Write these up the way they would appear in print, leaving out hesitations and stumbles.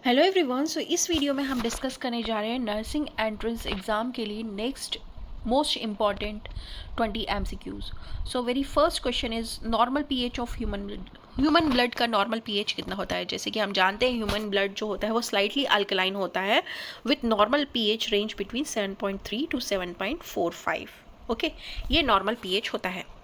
Hello everyone. सो इस video में हम डिस्कस करने जा रहे हैं नर्सिंग एंट्रेंस एग्ज़ाम के लिए next most important 20 MCQs. So very first question is normal pH of human blood का नॉर्मल पीएच कितना होता है। जैसे कि हम जानते हैं ह्यूमन ब्लड जो होता है वो स्लाइटली अल्कलाइन होता है with normal pH range between 7.3 to 7.45। Okay, ये नॉर्मल पीएच होता है।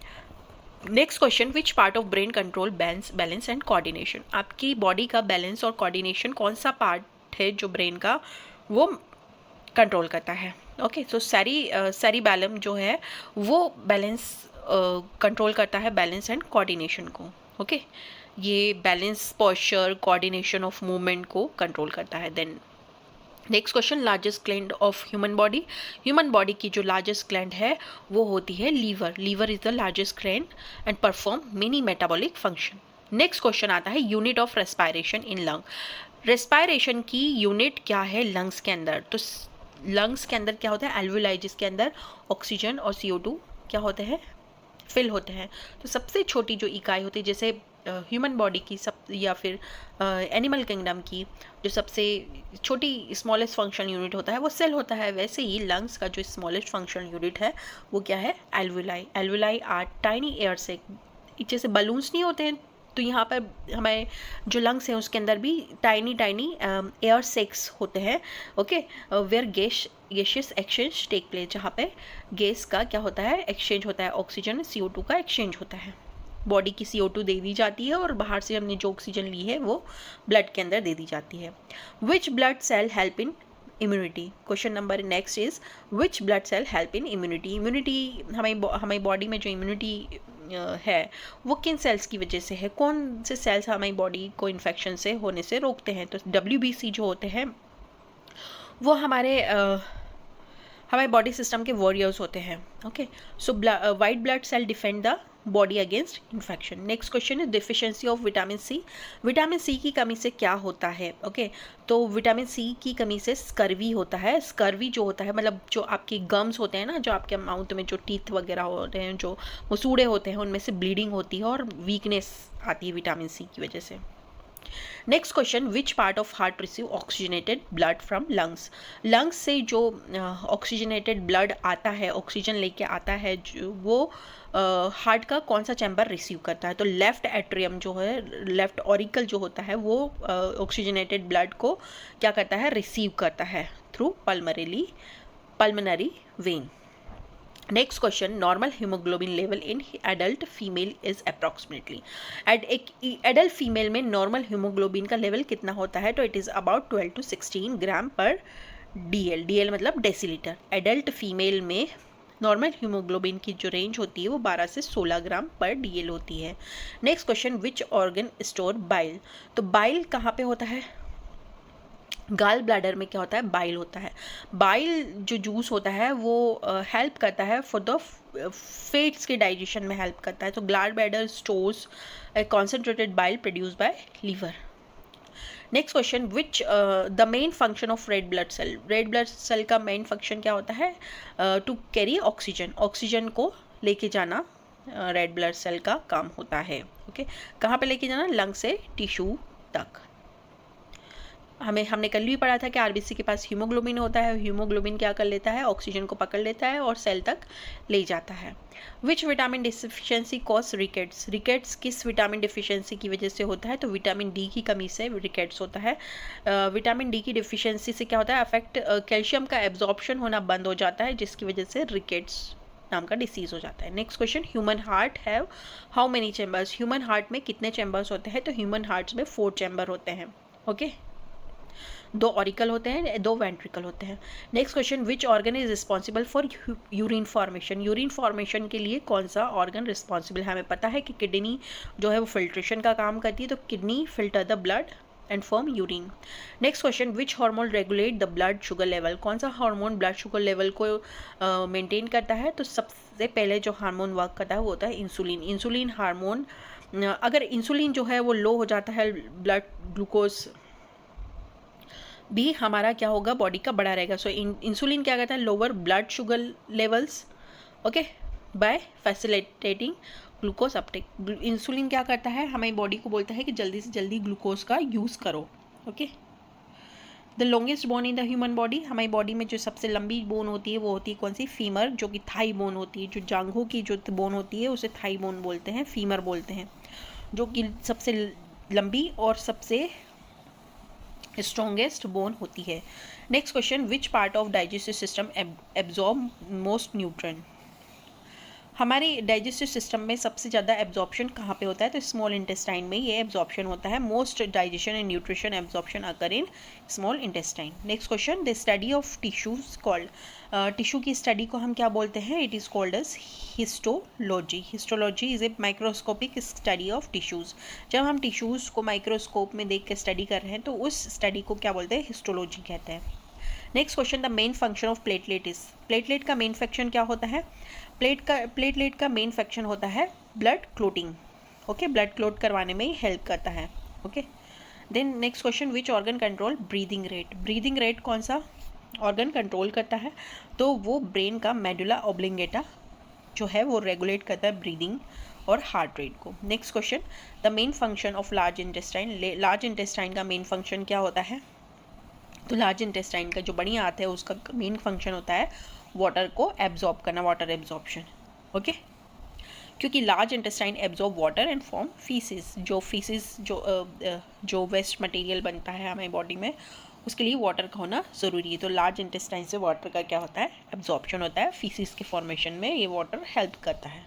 Next question, which part of brain control balance and coordination. आपकी बॉडी का बैलेंस और कोऑर्डिनेशन कौन सा पार्ट है जो ब्रेन का वो कंट्रोल करता है। ओके, तो सेरिबैलम जो है वो बैलेंस कंट्रोल करता है, बैलेंस एंड कोऑर्डिनेशन को। ओके, ये balance, posture, coordination of movement को कंट्रोल करता है। Then next question, largest gland of human body. Human body की जो लार्जेस्ट ग्लैंड है वो होती है liver. Liver is the largest gland and perform many metabolic function. Next question आता है unit of respiration in lung. Respiration की unit क्या है लंग्स के अंदर? तो लंग्स के अंदर क्या होता है? एल्वुलाई, जिसके अंदर ऑक्सीजन और CO2 क्या होते हैं? फिल होते हैं। तो सबसे छोटी जो इकाई होती है, जैसे ह्यूमन बॉडी की सब या फिर एनिमल किंगडम की जो सबसे छोटी स्मॉलेस्ट फंक्शन यूनिट होता है वो सेल होता है, वैसे ही लंग्स का जो स्मॉलेस्ट फंक्शन यूनिट है वो क्या है? Alveoli. Alveoli are tiny air sac. जैसे बलून्स नहीं होते हैं, तो यहाँ पर हमारे जो लंग्स हैं उसके अंदर भी टाइनी एयर सेक्स होते हैं। Okay, where gaseous exchange take place, जहाँ पे गैस का क्या होता है? एक्सचेंज होता है, ऑक्सीजन CO2 का एक्सचेंज होता है। बॉडी की CO2 दे दी जाती है और बाहर से हमने जो ऑक्सीजन ली है वो ब्लड के अंदर दे दी जाती है। Which blood cell help in immunity. Question number next is which blood cell help in immunity. Immunity हमारी बॉडी में जो इम्यूनिटी है वो किन सेल्स की वजह से है? कौन से सेल्स हमारी बॉडी को इन्फेक्शन से होने से रोकते हैं? तो WBC जो होते हैं वो हमारे बॉडी सिस्टम के वॉरियर्स होते हैं। Okay, so white blood cell defend the body against infection. Next question है deficiency of vitamin C. Vitamin C की कमी से क्या होता है? ओके, तो विटामिन सी की कमी से स्कर्वी होता है। स्कर्वी जो होता है मतलब जो आपके गम्स होते हैं ना, जो आपके माउथ में जो टीथ वगैरह होते हैं, जो मसूड़े होते हैं, उनमें से ब्लीडिंग होती है और वीकनेस आती है विटामिन सी की वजह से। Next question, which part of heart receive oxygenated blood from lungs. Lungs से जो ऑक्सीजनेटेड ब्लड आता है, ऑक्सीजन लेके आता है, जो वो हार्ट का कौन सा चैम्बर रिसीव करता है? तो लेफ्ट एट्रियम जो है, लेफ्ट ऑरिकल जो होता है वो ऑक्सीजनेटेड ब्लड को क्या करता है? रिसीव करता है through pulmonary when. Next question, normal haemoglobin level in adult female is approximately. एक एडल्ट फीमेल में नॉर्मल हीमोग्लोबिन का लेवल कितना होता है? तो इट इज़ अबाउट 12 to 16 ग्राम पर DL। DL मतलब डेसीलीटर। एडल्ट फीमेल में नॉर्मल हीमोग्लोबिन की जो रेंज होती है वो 12 से 16 ग्राम पर DL होती है। Next question, which organ store bile. तो बाइल कहाँ पे होता है? गाल ब्लैडर में क्या होता है? बाइल होता है। बाइल जो जूस होता है वो हेल्प करता है फॉर द फैट्स के डाइजेशन में हेल्प करता है। तो gall bladder stores concentrated bile produce by liver. Next question, which the main function of red blood cell. Red blood cell का मेन फंक्शन क्या होता है? To carry oxygen. ऑक्सीजन को लेके जाना रेड ब्लड सेल का काम होता है। ओके, कहाँ पे लेके जाना? लंग से टिश्यू तक। हमने कल भी पढ़ा था कि RBC के पास हीमोग्लोबिन होता है। हीमोग्लोबिन क्या कर लेता है? ऑक्सीजन को पकड़ लेता है और सेल तक ले जाता है। Which vitamin deficiency cause rickets. Rickets किस विटामिन डिफिशियंसी की वजह से होता है? तो विटामिन D की कमी से रिकेट्स होता है। विटामिन D की डिफिशियंसी से क्या होता है? अफेक्ट कैल्शियम का एब्जॉर्प्शन होना बंद हो जाता है, जिसकी वजह से रिकेट्स नाम का डिसीज हो जाता है। Next question, human heart have how many chambers. Human heart में कितने चैम्बर्स होते हैं? तो ह्यूमन हार्ट्स में 4 चैम्बर होते हैं। ओके, 2 ऑरिकल होते हैं, 2 वेंट्रिकल होते हैं। Next question, which organ is responsible for urine formation. Urine formation के लिए कौन सा ऑर्गन रिस्पॉन्सिबल है? हमें पता है कि किडनी जो है वो फिल्ट्रेशन का काम करती है, तो kidney filter the blood and form urine. Next question, which hormone regulate the blood sugar level. कौन सा हार्मोन ब्लड शुगर लेवल को मेंटेन करता है? तो सबसे पहले जो हार्मोन वर्क करता है वो होता है इंसुलिन। इंसुलिन हार्मोन, अगर इंसुलिन जो है वो लो हो जाता है, ब्लड ग्लूकोज भी हमारा क्या होगा? बॉडी का बड़ा रहेगा। सो इंसुलिन क्या करता है? Lower blood sugar levels, okay, by facilitating glucose uptake. Insulin क्या करता है? हमारी बॉडी को बोलता है कि जल्दी से जल्दी ग्लूकोज का यूज़ करो। Okay, the longest bone in the human body, हमारी बॉडी में जो सबसे लंबी बोन होती है वो होती है कौन सी? फीमर, जो कि थाई बोन होती है। जो जांघों की जो बोन होती है उसे थाई बोन बोलते हैं, फीमर बोलते हैं, जो कि सबसे लंबी और सबसे स्ट्रॉन्गेस्ट बोन होती है। Next question, which part of digestive system absorb most nutrient? हमारे डाइजेस्टिव सिस्टम में सबसे ज़्यादा एब्जॉर्प्शन कहाँ पे होता है? तो स्मॉल इंटेस्टाइन में ये एब्जॉर्प्शन होता है। Most digestion and nutrition absorption occur in small intestine. Next question, the study of tissues called, tissue की स्टडी को हम क्या बोलते हैं? It is called as histology. Histology is a microscopic study of tissues. जब हम टिश्यूज़ को microscope में देख के स्टडी कर रहे हैं तो उस स्टडी को क्या बोलते हैं? हिस्टोलॉजी कहते हैं। Next question, the main function of platelet is, platelet का मेन फंक्शन क्या होता है? प्लेटलेट का मेन फंक्शन होता है blood clotting. Okay, blood clot करवाने में ही हेल्प करता है। Okay, then next question, which organ control breathing rate? Breathing rate कौन सा ऑर्गन कंट्रोल करता है? तो वो ब्रेन का मेडुला ऑब्लिंगेटा जो है वो रेगुलेट करता है ब्रीदिंग और हार्ट रेट को। Next question, the main function of large intestine, large intestine का मेन फंक्शन क्या होता है? तो लार्ज इंटेस्टाइन का जो बड़ी आंत है उसका मेन फंक्शन होता है वाटर को एब्जॉर्ब करना, वाटर एब्जॉर्प्शन। ओके, क्योंकि large intestine absorb water and form feces, जो वेस्ट मटेरियल बनता है हमारी बॉडी में उसके लिए वाटर का होना ज़रूरी है। तो लार्ज इंटेस्टाइन से वाटर का क्या होता है? एब्जॉर्प्शन होता है। फीसिस के फॉर्मेशन में ये वाटर हेल्प करता है।